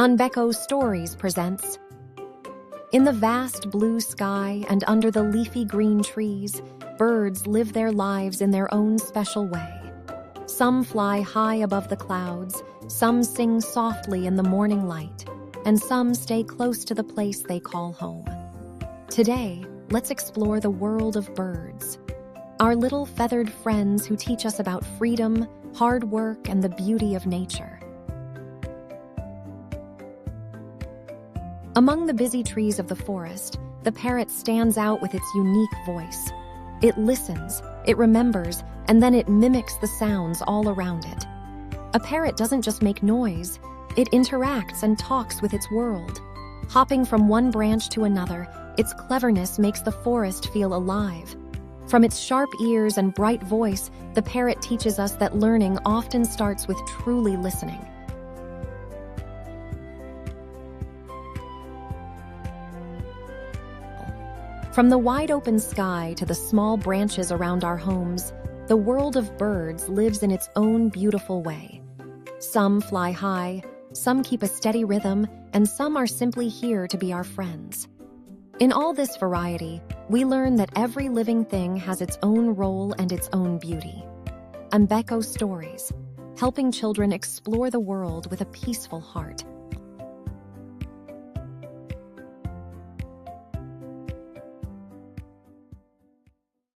Anbeco Stories presents. In the vast blue sky and under the leafy green trees, birds live their lives in their own special way. Some fly high above the clouds, some sing softly in the morning light, and some stay close to the place they call home. Today, let's explore the world of birds. Our little feathered friends who teach us about freedom, hard work, and the beauty of nature. Among the busy trees of the forest, the parrot stands out with its unique voice. It listens, it remembers, and then it mimics the sounds all around it. A parrot doesn't just make noise, it interacts and talks with its world. Hopping from one branch to another, its cleverness makes the forest feel alive. From its sharp ears and bright voice, the parrot teaches us that learning often starts with truly listening. From the wide open sky to the small branches around our homes, the world of birds lives in its own beautiful way. Some fly high, some keep a steady rhythm, and some are simply here to be our friends. In all this variety, we learn that every living thing has its own role and its own beauty. Anbeco Stories, helping children explore the world with a peaceful heart.